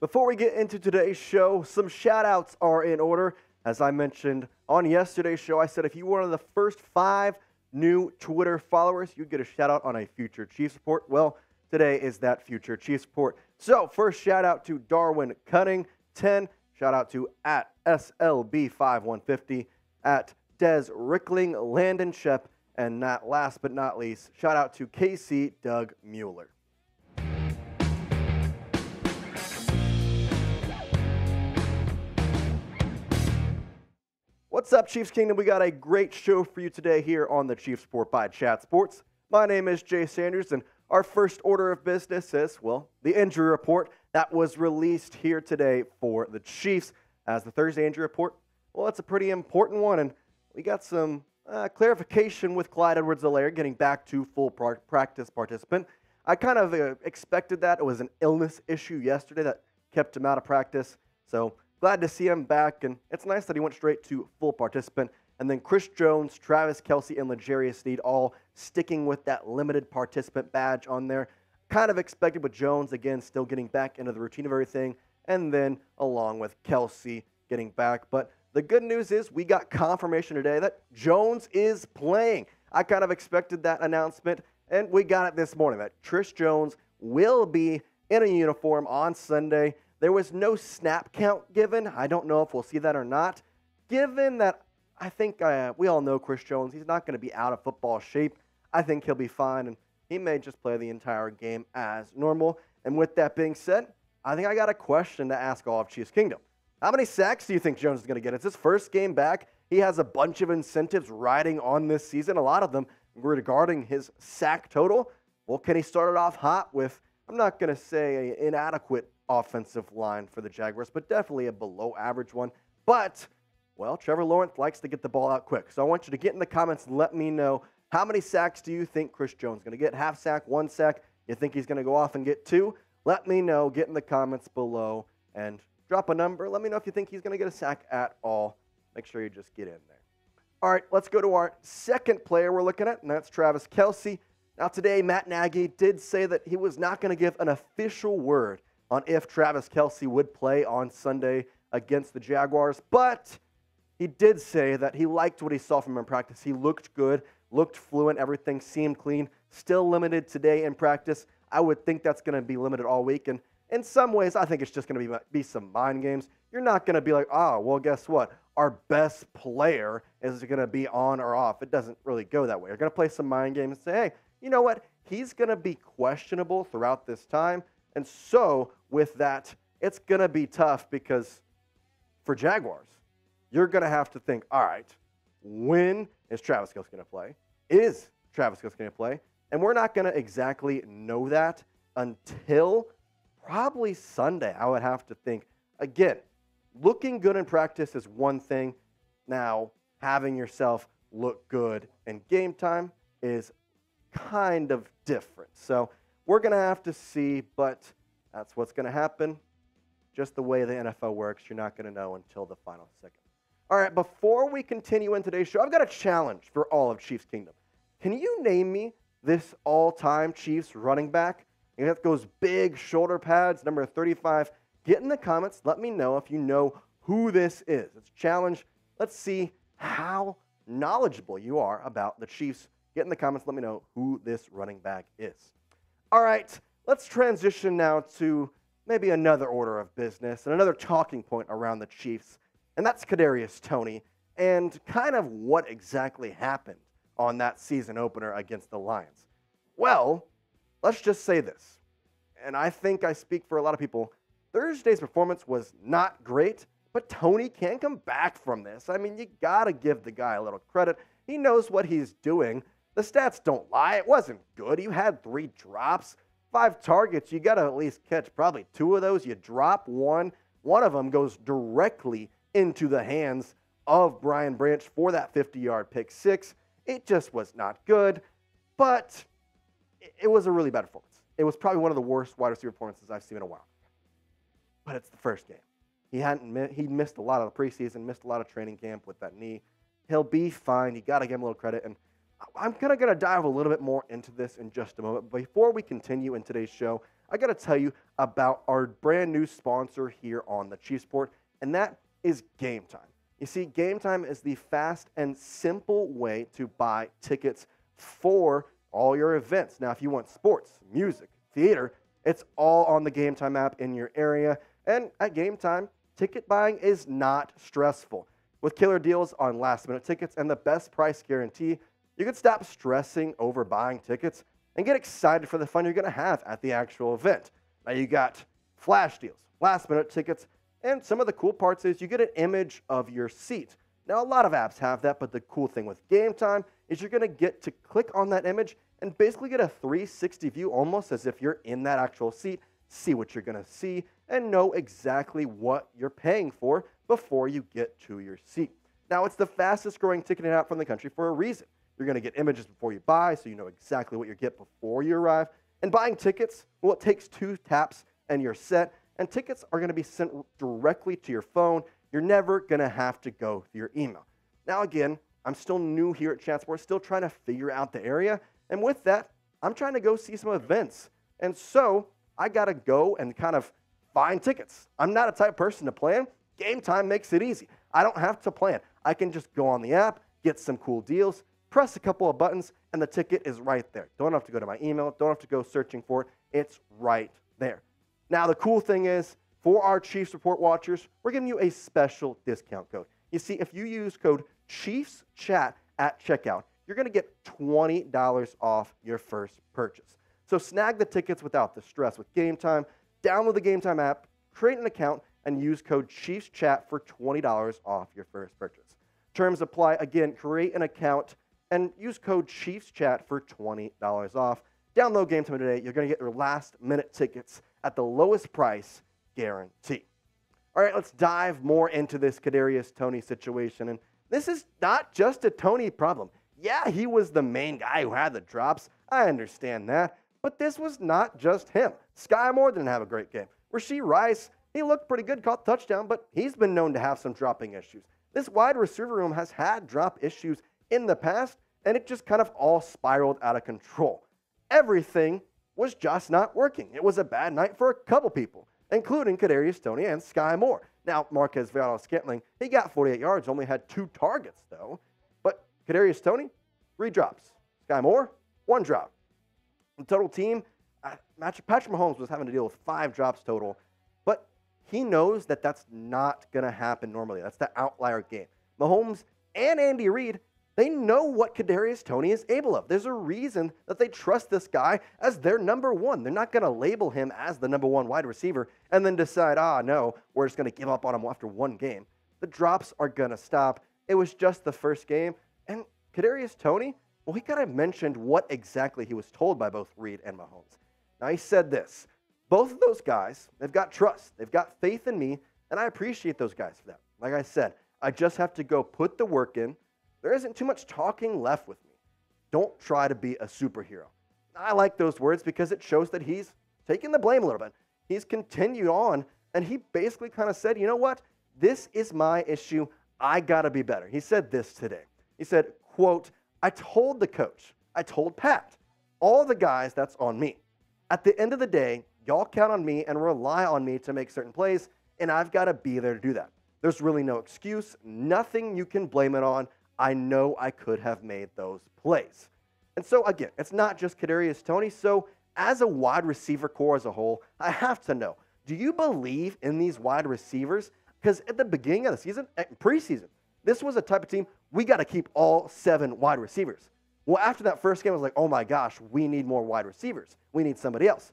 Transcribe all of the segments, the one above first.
Before we get into today's show, some shout-outs are in order. As I mentioned on yesterday's show, I said if you were one of the first 5 new Twitter followers, you'd get a shout-out on a future Chiefs report. Well, today is that future Chiefs report. So, first shout-out to Darwin Cunning, 10. Shout-out to at SLB5150, at Des Rickling, Landon Shep, and not last but not least, shout-out to KC Doug Mueller. What's up, Chiefs Kingdom? We got a great show for you today here on the Chiefs Report by Chat Sports. My name is Jace Andrews, and our first order of business is, well, the injury report that was released here today for the Chiefs. As the Thursday injury report, well, it's a pretty important one, and we got some clarification with Clyde Edwards-Helaire getting back to full practice participant. I kind of expected that. It was an illness issue yesterday that kept him out of practice, so glad to see him back, and it's nice that he went straight to full participant. And then Chris Jones, Travis Kelce, and L'Jarius Sneed all sticking with that limited participant badge on there. Kind of expected with Jones, again, still getting back into the routine of everything, and then along with Kelce getting back. But the good news is we got confirmation today that Jones is playing. I kind of expected that announcement, and we got it this morning that Chris Jones will be in a uniform on Sunday. There was no snap count given. I don't know if we'll see that or not. Given that I think we all know Chris Jones, he's not going to be out of football shape. I think he'll be fine, and he may just play the entire game as normal. And with that being said, I think I got a question to ask all of Chiefs Kingdom. How many sacks do you think Jones is going to get? It's his first game back. He has a bunch of incentives riding on this season, a lot of them regarding his sack total. Well, can he start it off hot with, I'm not going to say an inadequate offensive line for the Jaguars, but definitely a below average one. But, well, Trevor Lawrence likes to get the ball out quick. So I want you to get in the comments and let me know, how many sacks do you think Chris Jones is going to get? Half sack, 1 sack? You think he's going to go off and get 2? Let me know. Get in the comments below and drop a number. Let me know if you think he's going to get a sack at all. Make sure you just get in there. All right, let's go to our second player we're looking at, and that's Travis Kelce. Now today, Matt Nagy did say that he was not going to give an official word on if Travis Kelce would play on Sunday against the Jaguars, but he did say that he liked what he saw from him in practice. He looked good, looked fluent, everything seemed clean. Still limited today in practice. I would think that's going to be limited all week, and in some ways, I think it's just going to be some mind games. You're not going to be like, oh, well, guess what? Our best player is going to be on or off. It doesn't really go that way. You're going to play some mind games and say, hey, you know what? He's going to be questionable throughout this time. And so with that, it's going to be tough because for Jaguars, you're going to have to think, all right, when is Travis Kelce going to play? Is Travis Kelce going to play? And we're not going to exactly know that until probably Sunday, I would have to think. Again, looking good in practice is one thing. Now, having yourself look good in game time is kind of different. So we're going to have to see, but that's what's going to happen. Just the way the NFL works, you're not going to know until the final second. All right, before we continue in today's show, I've got a challenge for all of Chiefs Kingdom. Can you name me this all-time Chiefs running back? And that goes big shoulder pads, number 35. Get in the comments. Let me know if you know who this is. It's a challenge. Let's see how knowledgeable you are about the Chiefs. Get in the comments. Let me know who this running back is. All right, let's transition now to maybe another order of business and another talking point around the Chiefs, and that's Kadarius Toney and kind of what exactly happened on that season opener against the Lions. Well, let's just say this, and I think I speak for a lot of people. Thursday's performance was not great, but Toney can come back from this. I mean, you got to give the guy a little credit. He knows what he's doing. The stats don't lie. It wasn't good. You had 3 drops, 5 targets. You got to at least catch probably 2 of those. You drop 1. One of them goes directly into the hands of Brian Branch for that 50-yard pick 6. It just was not good, but it was a really bad performance. It was probably one of the worst wide receiver performances I've seen in a while. But it's the first game. He missed a lot of the preseason, missed a lot of training camp with that knee. He'll be fine. You got to give him a little credit. And I'm kind of going to dive a little bit more into this in just a moment. But before we continue in today's show, I got to tell you about our brand new sponsor here on the Chiefs Report, and that is Game Time. You see, Game Time is the fast and simple way to buy tickets for all your events. Now, if you want sports, music, theater, it's all on the Game Time app in your area. And at Game Time, ticket buying is not stressful. With killer deals on last-minute tickets and the best price guarantee, you can stop stressing over buying tickets and get excited for the fun you're going to have at the actual event. Now, you got flash deals, last-minute tickets, and some of the cool parts is you get an image of your seat. Now, a lot of apps have that, but the cool thing with Game Time is you're going to get to click on that image and basically get a 360 view, almost as if you're in that actual seat, see what you're going to see, and know exactly what you're paying for before you get to your seat. Now, it's the fastest growing ticketing app from the country for a reason. You're going to get images before you buy, so you know exactly what you get before you arrive. And buying tickets, well, it takes 2 taps and you're set. And tickets are going to be sent directly to your phone. You're never going to have to go through your email. Now, again, I'm still new here at Chatsport, still trying to figure out the area. And with that, I'm trying to go see some events. And so I got to go and kind of find tickets. I'm not a type of person to plan. Game Time makes it easy. I don't have to plan. I can just go on the app, get some cool deals, press a couple of buttons, and the ticket is right there. Don't have to go to my email. Don't have to go searching for it. It's right there. Now, the cool thing is, for our Chiefs Report watchers, we're giving you a special discount code. You see, if you use code ChiefsChat at checkout, you're going to get $20 off your first purchase. So snag the tickets without the stress with Game Time. Download the Game Time app, create an account, and use code ChiefsChat for $20 off your first purchase. Terms apply. Again, create an account and use code ChiefsChat for $20 off. Download Game Time today. You're going to get your last-minute tickets at the lowest price guarantee. All right, let's dive more into this Kadarius Toney situation. And this is not just a Toney problem. Yeah, he was the main guy who had the drops. I understand that. But this was not just him. Sky Moore didn't have a great game. Rashee Rice, he looked pretty good, caught the touchdown, but he's been known to have some dropping issues. This wide receiver room has had drop issues in the past, and it just kind of all spiraled out of control. Everything was just not working. It was a bad night for a couple people, including Kadarius Toney and Sky Moore. Now, Marquez Valdes-Scantling, he got 48 yards, only had 2 targets, though. But Kadarius Toney, 3 drops. Sky Moore, 1 drop. The total team, Patrick Mahomes was having to deal with 5 drops total, but he knows that that's not going to happen normally. That's the outlier game. Mahomes and Andy Reid, they know what Kadarius Toney is able of. There's a reason that they trust this guy as their number 1. They're not going to label him as the number 1 wide receiver and then decide, no, we're just going to give up on him after 1 game. The drops are going to stop. It was just the first game. And Kadarius Toney, well, he kind of mentioned what exactly he was told by both Reid and Mahomes. Now, he said this. Both of those guys, they've got trust. They've got faith in me, and I appreciate those guys for that. Like I said, I just have to go put the work in. There isn't too much talking left with me. Don't try to be a superhero. I like those words because it shows that he's taking the blame a little bit. He's continued on, and he basically kind of said, you know what? This is my issue. I got to be better. He said this today. He said, quote, I told the coach, I told Pat, all the guys, that's on me. At the end of the day, y'all count on me and rely on me to make certain plays, and I've got to be there to do that. There's really no excuse, nothing you can blame it on. I know I could have made those plays. And so, again, it's not just Kadarius Toney. So, as a wide receiver core as a whole, I have to know, do you believe in these wide receivers? Because at the beginning of the season, preseason, this was a type of team, we got to keep all 7 wide receivers. Well, after that first game, I was like, oh my gosh, we need more wide receivers. We need somebody else.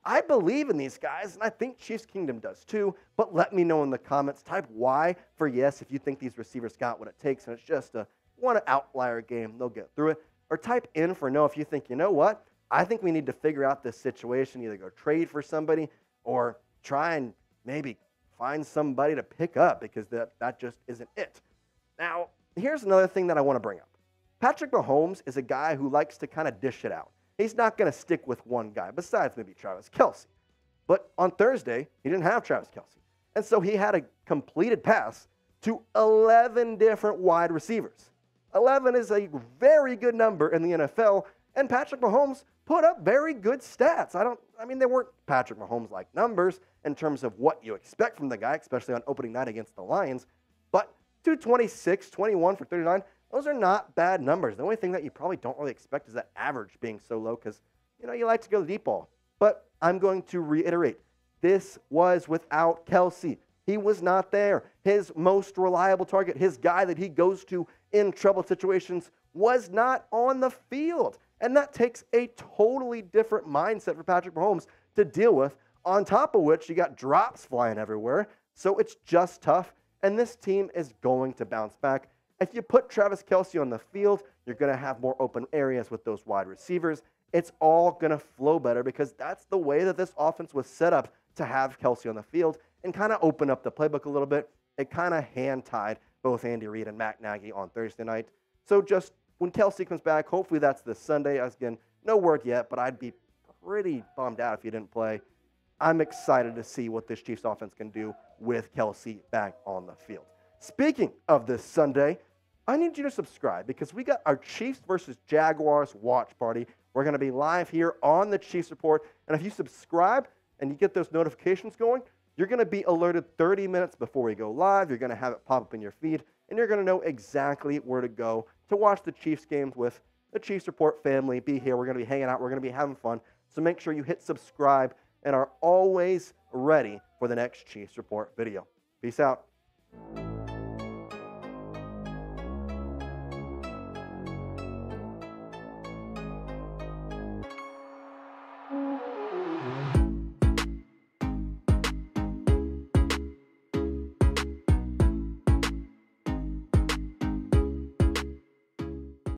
I believe in these guys, and I think Chiefs Kingdom does too, but let me know in the comments. Type Y for yes if you think these receivers got what it takes, and it's just a one outlier game. They'll get through it. Or type in for no if you think, you know what, I think we need to figure out this situation, either go trade for somebody or try and maybe find somebody to pick up because that just isn't it. Now, here's another thing that I want to bring up. Patrick Mahomes is a guy who likes to kind of dish it out. He's not going to stick with one guy, besides maybe Travis Kelce. But on Thursday, he didn't have Travis Kelce. And so he had a completed pass to 11 different wide receivers. 11 is a very good number in the NFL, and Patrick Mahomes put up very good stats. I mean, they weren't Patrick Mahomes-like numbers in terms of what you expect from the guy, especially on opening night against the Lions. But 226, 21 for 39, those are not bad numbers. The only thing that you probably don't really expect is that average being so low because, you like to go the deep ball. But I'm going to reiterate, this was without Kelce. He was not there. His most reliable target, his guy that he goes to in trouble situations, was not on the field. And that takes a totally different mindset for Patrick Mahomes to deal with, on top of which you got drops flying everywhere. So it's just tough, and this team is going to bounce back. If you put Travis Kelce on the field, you're going to have more open areas with those wide receivers. It's all going to flow better because that's the way that this offense was set up to have Kelce on the field and kind of open up the playbook a little bit. It kind of hand-tied both Andy Reid and Matt Nagy on Thursday night. So just when Kelce comes back, hopefully that's this Sunday. Again, no word yet, but I'd be pretty bummed out if he didn't play. I'm excited to see what this Chiefs offense can do with Kelce back on the field. Speaking of this Sunday, I need you to subscribe because we got our Chiefs versus Jaguars watch party. We're going to be live here on the Chiefs Report. And if you subscribe and you get those notifications going, you're going to be alerted 30 minutes before we go live. You're going to have it pop up in your feed, and you're going to know exactly where to go to watch the Chiefs games with the Chiefs Report family. Be here. We're going to be hanging out. We're going to be having fun. So make sure you hit subscribe and are always ready for the next Chiefs Report video. Peace out.